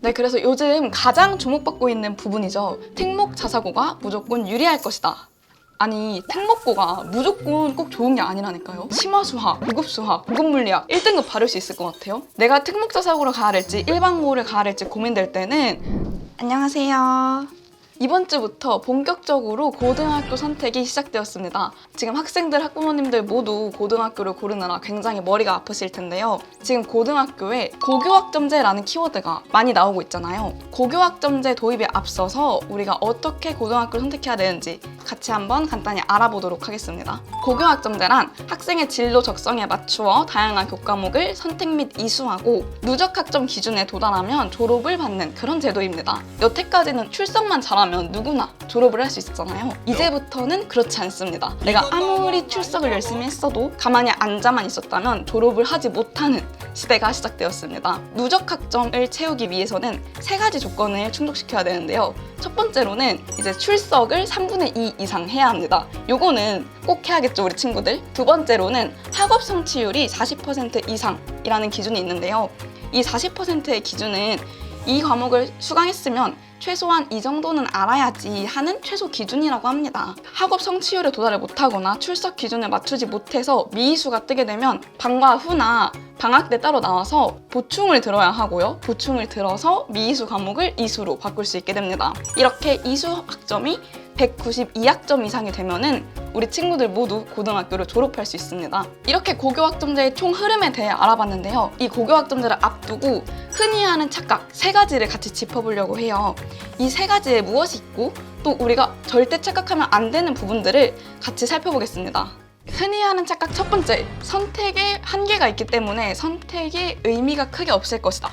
네, 그래서 요즘 가장 주목받고 있는 부분이죠. 특목 자사고가 무조건 유리할 것이다. 아니, 특목고가 무조건 꼭 좋은 게 아니라니까요. 심화수학, 고급수학, 고급물리학 1등급 받을 수 있을 것 같아요. 내가 특목 자사고를 가야 할지 일반고를 가야 할지 고민될 때는 안녕하세요. 이번 주부터 본격적으로 고등학교 선택이 시작되었습니다. 지금 학생들, 학부모님들 모두 고등학교를 고르느라 굉장히 머리가 아프실 텐데요. 지금 고등학교에 고교학점제라는 키워드가 많이 나오고 있잖아요. 고교학점제 도입에 앞서서 우리가 어떻게 고등학교를 선택해야 되는지 같이 한번 간단히 알아보도록 하겠습니다. 고교학점제란 학생의 진로 적성에 맞추어 다양한 교과목을 선택 및 이수하고 누적 학점 기준에 도달하면 졸업을 받는 그런 제도입니다. 여태까지는 출석만 잘하면 누구나 졸업을 할 수 있었잖아요. 이제부터는 그렇지 않습니다. 내가 아무리 출석을 열심히 했어도 가만히 앉아만 있었다면 졸업을 하지 못하는 시대가 시작되었습니다. 누적 학점을 채우기 위해서는 3가지 조건을 충족시켜야 되는데요. 첫 번째로는 이제 출석을 3분의 2 이상 해야 합니다. 요거는 꼭 해야겠죠, 우리 친구들. 두 번째로는 학업 성취율이 40% 이상이라는 기준이 있는데요. 이 40%의 기준은 이 과목을 수강했으면 최소한 이 정도는 알아야지 하는 최소 기준이라고 합니다. 학업 성취율에 도달을 못하거나 출석 기준을 맞추지 못해서 미이수가 뜨게 되면 방과 후나 방학 때 따로 나와서 보충을 들어야 하고요. 보충을 들어서 미이수 과목을 이수로 바꿀 수 있게 됩니다. 이렇게 이수 학점이 192학점 이상이 되면은 우리 친구들 모두 고등학교를 졸업할 수 있습니다. 이렇게 고교학점제의 총 흐름에 대해 알아봤는데요. 이 고교학점제를 앞두고 흔히 하는 착각 3가지를 같이 짚어보려고 해요. 이 3가지에 무엇이 있고 또 우리가 절대 착각하면 안 되는 부분들을 같이 살펴보겠습니다. 흔히 하는 착각 첫 번째, 선택에 한계가 있기 때문에 선택에 의미가 크게 없을 것이다.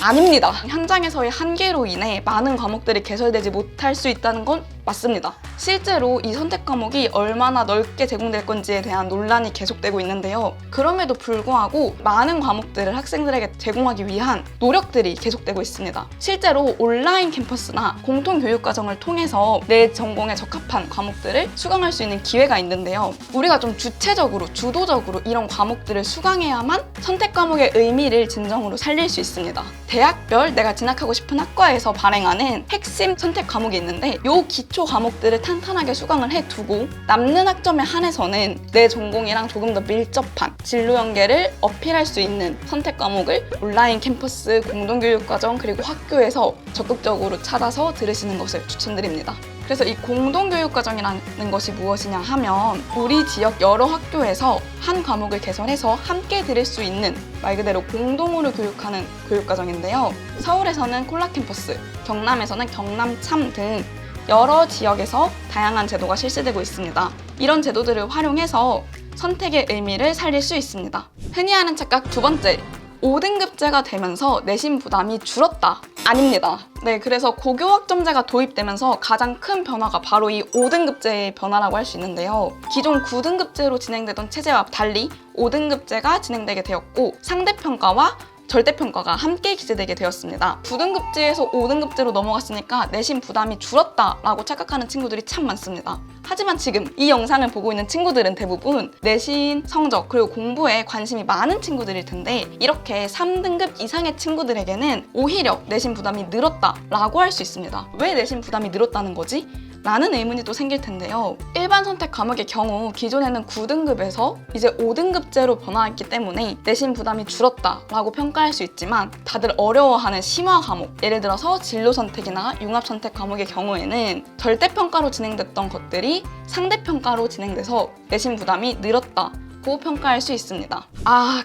아닙니다. 현장에서의 한계로 인해 많은 과목들이 개설되지 못할 수 있다는 건 맞습니다. 실제로 이 선택 과목이 얼마나 넓게 제공될 건지에 대한 논란이 계속되고 있는데요. 그럼에도 불구하고 많은 과목들을 학생들에게 제공하기 위한 노력들이 계속되고 있습니다. 실제로 온라인 캠퍼스나 공통교육과정을 통해서 내 전공에 적합한 과목들을 수강할 수 있는 기회가 있는데요. 우리가 좀 주체적으로, 주도적으로 이런 과목들을 수강해야만 선택 과목의 의미를 진정으로 살릴 수 있습니다. 대학별 내가 진학하고 싶은 학과에서 발행하는 핵심 선택 과목이 있는데 요 기초 과목들을 탄탄하게 수강을 해두고 남는 학점에 한해서는 내 전공이랑 조금 더 밀접한 진로 연계를 어필할 수 있는 선택 과목을 온라인 캠퍼스, 공동교육과정 그리고 학교에서 적극적으로 찾아서 들으시는 것을 추천드립니다. 그래서 이 공동교육과정이라는 것이 무엇이냐 하면 우리 지역 여러 학교에서 한 과목을 개설해서 함께 들을 수 있는 말 그대로 공동으로 교육하는 교육과정인데요. 서울에서는 콜라캠퍼스, 경남에서는 경남참 등 여러 지역에서 다양한 제도가 실시되고 있습니다. 이런 제도들을 활용해서 선택의 의미를 살릴 수 있습니다. 흔히 하는 착각 두 번째, 5등급제가 되면서 내신 부담이 줄었다. 아닙니다. 네, 그래서 고교학점제가 도입되면서 가장 큰 변화가 바로 이 5등급제의 변화라고 할 수 있는데요. 기존 9등급제로 진행되던 체제와 달리 5등급제가 진행되게 되었고 상대평가와 절대평가가 함께 기재되게 되었습니다. 9등급제에서 5등급제로 넘어갔으니까 내신 부담이 줄었다라고 착각하는 친구들이 참 많습니다. 하지만 지금 이 영상을 보고 있는 친구들은 대부분 내신, 성적, 그리고 공부에 관심이 많은 친구들일 텐데 이렇게 3등급 이상의 친구들에게는 오히려 내신 부담이 늘었다라고 할 수 있습니다. 왜 내신 부담이 늘었다는 거지? 라는 의문이 또 생길 텐데요. 일반 선택 과목의 경우 기존에는 9등급에서 이제 5등급제로 변화했기 때문에 내신 부담이 줄었다라고 평가할 수 있지만 다들 어려워하는 심화 과목, 예를 들어서 진로 선택이나 융합 선택 과목의 경우에는 절대평가로 진행됐던 것들이 상대평가로 진행돼서 내신 부담이 늘었다고 평가할 수 있습니다.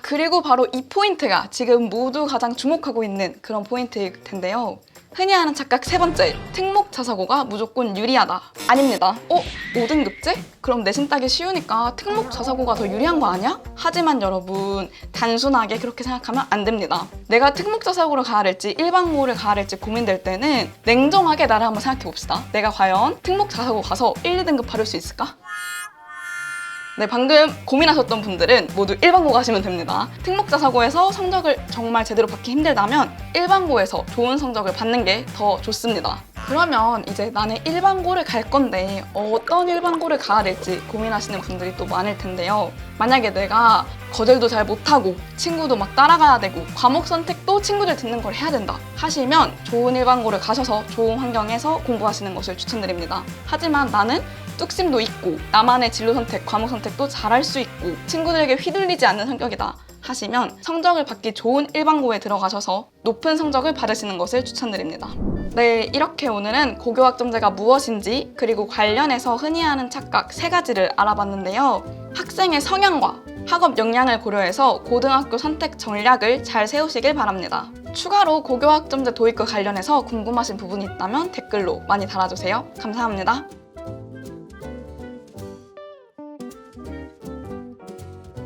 그리고 바로 이 포인트가 지금 모두 가장 주목하고 있는 그런 포인트일 텐데요. 흔히 하는 착각 세 번째, 특목 자사고가 무조건 유리하다. 아닙니다. 5등급제? 그럼 내신 따기 쉬우니까 특목 자사고가 더 유리한 거 아니야? 하지만 여러분, 단순하게 그렇게 생각하면 안 됩니다. 내가 특목 자사고를 가야 할지 일반고를 가야 할지 고민될 때는 냉정하게 나를 한번 생각해 봅시다. 내가 과연 특목 자사고 가서 1, 2등급 받을 수 있을까? 네, 방금 고민하셨던 분들은 모두 일반고 가시면 됩니다. 특목자사고에서 성적을 정말 제대로 받기 힘들다면 일반고에서 좋은 성적을 받는 게 더 좋습니다. 그러면 이제 나는 일반고를 갈 건데 어떤 일반고를 가야 될지 고민하시는 분들이 또 많을 텐데요. 만약에 내가 거절도 잘 못하고 친구도 막 따라가야 되고 과목 선택도 친구들 듣는 걸 해야 된다 하시면 좋은 일반고를 가셔서 좋은 환경에서 공부하시는 것을 추천드립니다. 하지만 나는 뚝심도 있고 나만의 진로 선택, 과목 선택도 잘할 수 있고 친구들에게 휘둘리지 않는 성격이다 하시면 성적을 받기 좋은 일반고에 들어가셔서 높은 성적을 받으시는 것을 추천드립니다. 네, 이렇게 오늘은 고교학점제가 무엇인지 그리고 관련해서 흔히 하는 착각 3가지를 알아봤는데요. 학생의 성향과 학업 역량을 고려해서 고등학교 선택 전략을 잘 세우시길 바랍니다. 추가로 고교학점제 도입과 관련해서 궁금하신 부분이 있다면 댓글로 많이 달아주세요. 감사합니다.